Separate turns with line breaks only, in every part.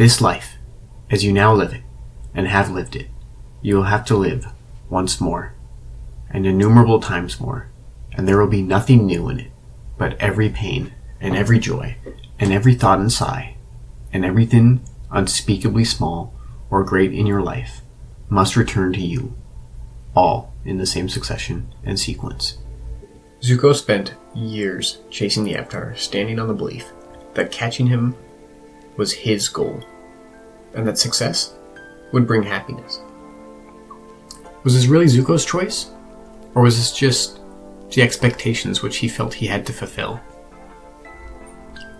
This life, as you now live it, and have lived it, you will have to live once more, and innumerable times more, and there will be nothing new in it, but every pain, and every joy, and every thought and sigh, and everything unspeakably small or great in your life must return to you, all in the same succession and sequence. Zuko spent years chasing the Avatar, standing on the belief that catching him was his goal, and that success would bring happiness. Was this really Zuko's choice? Or was this just the expectations which he felt he had to fulfill?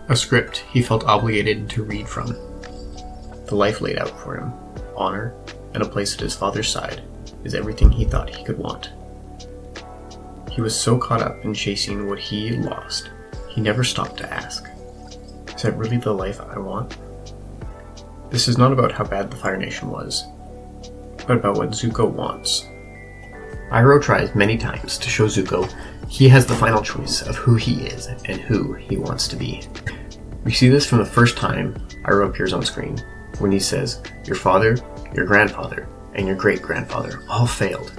A script he felt obligated to read from. The life laid out for him, honor, and a place at his father's side, is everything he thought he could want. He was so caught up in chasing what he lost, he never stopped to ask, is that really the life I want? This is not about how bad the Fire Nation was, but about what Zuko wants. Iroh tries many times to show Zuko he has the final choice of who he is and who he wants to be. We see this from the first time Iroh appears on screen, when he says, "Your father, your grandfather, and your great-grandfather all failed."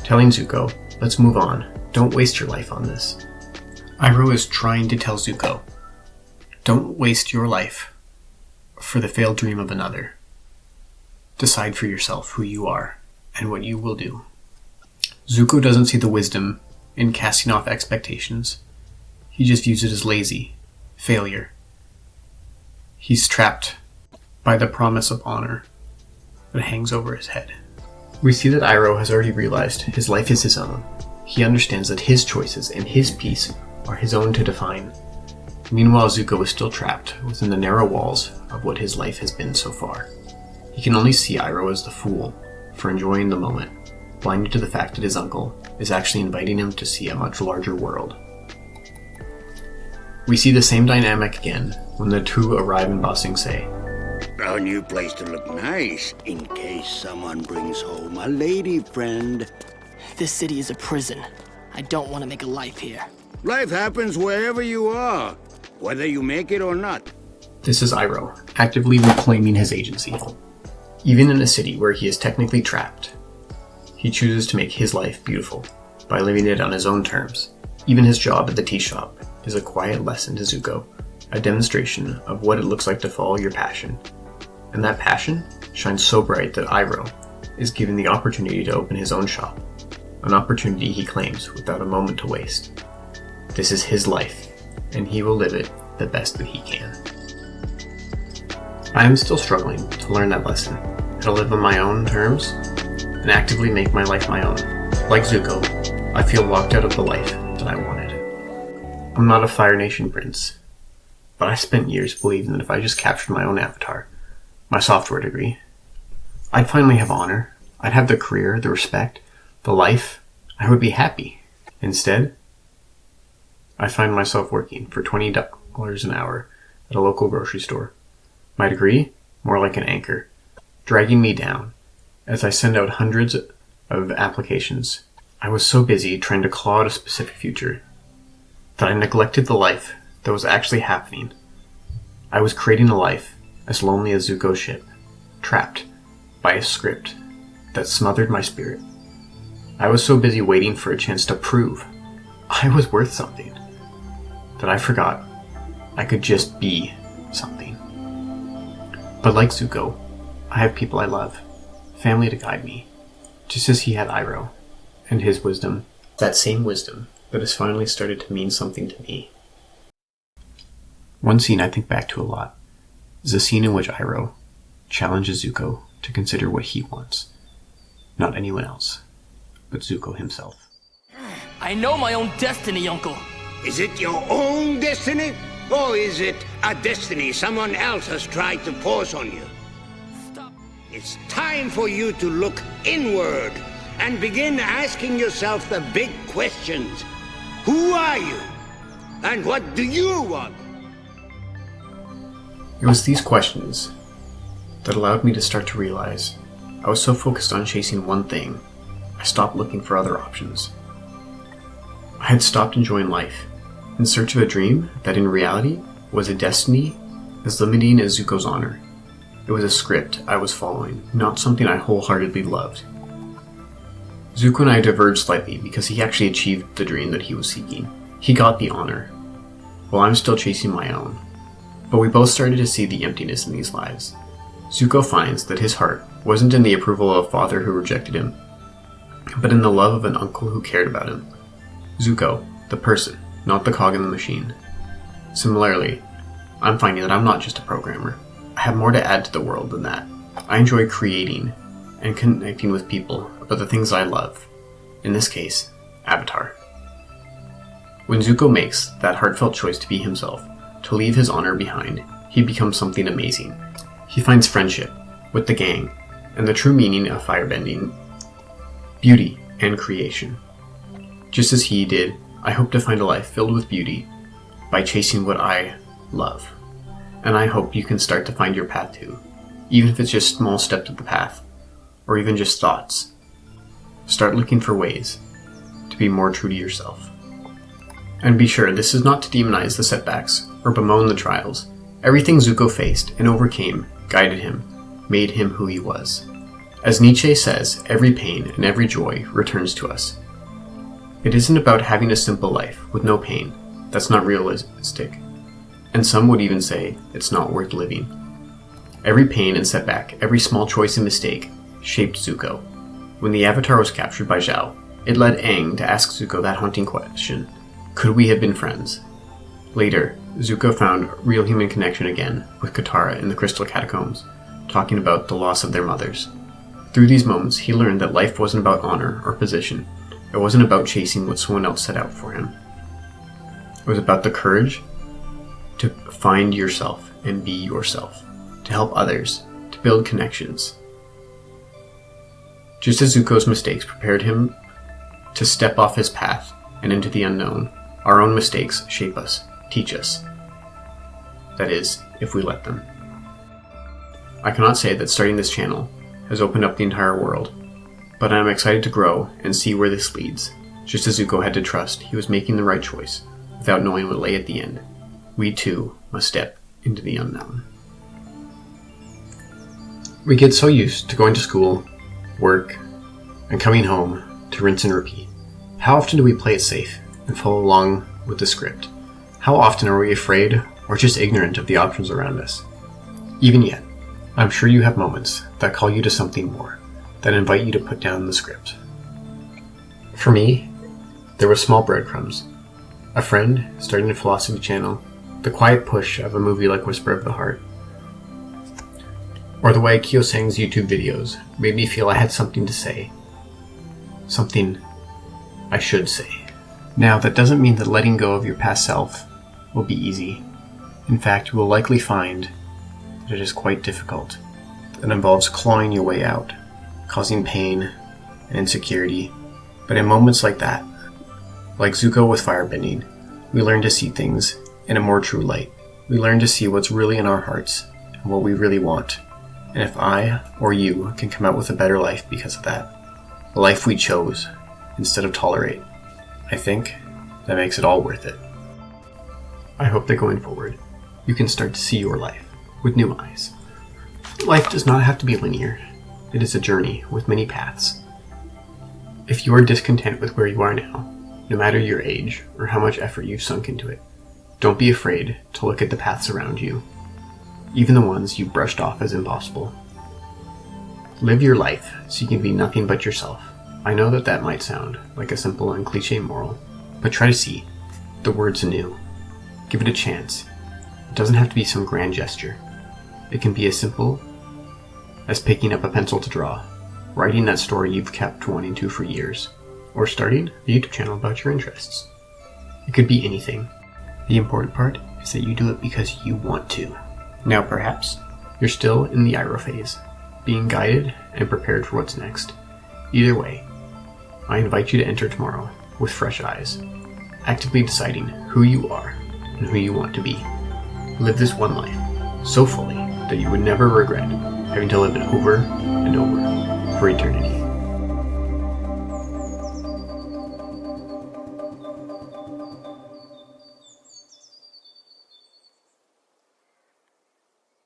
Telling Zuko, let's move on, don't waste your life on this. Iroh is trying to tell Zuko, don't waste your life for the failed dream of another. Decide for yourself who you are and what you will do. Zuko doesn't see the wisdom in casting off expectations. He just views it as lazy, failure. He's trapped by the promise of honor that hangs over his head. We see that Iroh has already realized his life is his own. He understands that his choices and his peace are his own to define. Meanwhile, Zuko is still trapped within the narrow walls of what his life has been so far. He can only see Iroh as the fool for enjoying the moment, blinded to the fact that his uncle is actually inviting him to see a much larger world. We see the same dynamic again when the two arrive in Ba Sing Se.
Our new place to look nice, in case someone brings home a lady friend.
This city is a prison. I don't want to make a life here.
Life happens wherever you are, whether you make it or not.
This is Iroh, actively reclaiming his agency. Even in a city where he is technically trapped, he chooses to make his life beautiful by living it on his own terms. Even his job at the tea shop is a quiet lesson to Zuko, a demonstration of what it looks like to follow your passion. And that passion shines so bright that Iroh is given the opportunity to open his own shop, an opportunity he claims without a moment to waste. This is his life, and he will live it the best that he can. I am still struggling to learn that lesson, how to live on my own terms and actively make my life my own. Like Zuko, I feel locked out of the life that I wanted. I'm not a Fire Nation prince, but I spent years believing that if I just captured my own avatar, my software degree, I'd finally have honor, I'd have the career, the respect, the life, I would be happy. Instead, I find myself working for $20 an hour at a local grocery store. My degree, more like an anchor, dragging me down as I send out hundreds of applications. I was so busy trying to claw at a specific future that I neglected the life that was actually happening. I was creating a life as lonely as Zuko's ship, trapped by a script that smothered my spirit. I was so busy waiting for a chance to prove I was worth something that I forgot I could just be something. But like Zuko, I have people I love, family to guide me, just as he had Iroh and his wisdom, that same wisdom that has finally started to mean something to me. One scene I think back to a lot is a scene in which Iroh challenges Zuko to consider what he wants, not anyone else, but Zuko himself.
I know my own destiny, Uncle.
Is it your own destiny? Or is it a destiny someone else has tried to force on you?
Stop.
It's time for you to look inward and begin asking yourself the big questions. Who are you? And what do you want?
It was these questions that allowed me to start to realize I was so focused on chasing one thing, I stopped looking for other options. I had stopped enjoying life, in search of a dream that in reality was a destiny as limiting as Zuko's honor. It was a script I was following, not something I wholeheartedly loved. Zuko and I diverged slightly because he actually achieved the dream that he was seeking. He got the honor, while I'm still chasing my own. But we both started to see the emptiness in these lives. Zuko finds that his heart wasn't in the approval of a father who rejected him, but in the love of an uncle who cared about him. Zuko, the person, not the cog in the machine. Similarly, I'm finding that I'm not just a programmer. I have more to add to the world than that. I enjoy creating and connecting with people about the things I love. In this case, Avatar. When Zuko makes that heartfelt choice to be himself, to leave his honor behind, he becomes something amazing. He finds friendship with the gang and the true meaning of firebending, beauty, and creation. Just as he did, I hope to find a life filled with beauty by chasing what I love. And I hope you can start to find your path too, even if it's just small steps of the path, or even just thoughts. Start looking for ways to be more true to yourself. And be sure, this is not to demonize the setbacks or bemoan the trials. Everything Zuko faced and overcame guided him, made him who he was. As Nietzsche says, every pain and every joy returns to us. It isn't about having a simple life with no pain. That's not realistic. And some would even say it's not worth living. Every pain and setback, every small choice and mistake shaped Zuko. When the Avatar was captured by Zhao, it led Aang to ask Zuko that haunting question: could we have been friends? Later, Zuko found real human connection again with Katara in the Crystal Catacombs, talking about the loss of their mothers. Through these moments, he learned that life wasn't about honor or position. It wasn't about chasing what someone else set out for him. It was about the courage to find yourself and be yourself, to help others, to build connections. Just as Zuko's mistakes prepared him to step off his path and into the unknown, our own mistakes shape us, teach us. That is, if we let them. I cannot say that starting this channel has opened up the entire world, but I am excited to grow and see where this leads. Just as Zuko had to trust he was making the right choice without knowing what lay at the end, we too must step into the unknown. We get so used to going to school, work, and coming home to rinse and repeat. How often do we play it safe and follow along with the script? How often are we afraid or just ignorant of the options around us? Even yet, I'm sure you have moments that call you to something more, that invite you to put down the script. For me, there were small breadcrumbs. A friend starting a philosophy channel, the quiet push of a movie like Whisper of the Heart, or the way Kiyosang's YouTube videos made me feel I had something to say. Something I should say. Now, that doesn't mean that letting go of your past self will be easy. In fact, you will likely find that it is quite difficult. It involves clawing your way out, causing pain and insecurity. But in moments like that, like Zuko with firebending, we learn to see things in a more true light. We learn to see what's really in our hearts and what we really want. And if I or you can come out with a better life because of that, a life we chose instead of tolerate, I think that makes it all worth it. I hope that going forward, you can start to see your life with new eyes. Life does not have to be linear. It is a journey with many paths. If you are discontent with where you are now, no matter your age or how much effort you've sunk into it, don't be afraid to look at the paths around you, even the ones you brushed off as impossible. Live your life so you can be nothing but yourself. I know that might sound like a simple and cliche moral, but try to see the words anew. Give it a chance. It doesn't have to be some grand gesture. It can be as simple as picking up a pencil to draw, writing that story you've kept wanting to for years, or starting a YouTube channel about your interests. It could be anything. The important part is that you do it because you want to. Now perhaps you're still in the Iroh phase, being guided and prepared for what's next. Either way, I invite you to enter tomorrow with fresh eyes, actively deciding who you are and who you want to be. Live this one life so fully that you would never regret having to live it over and over for eternity.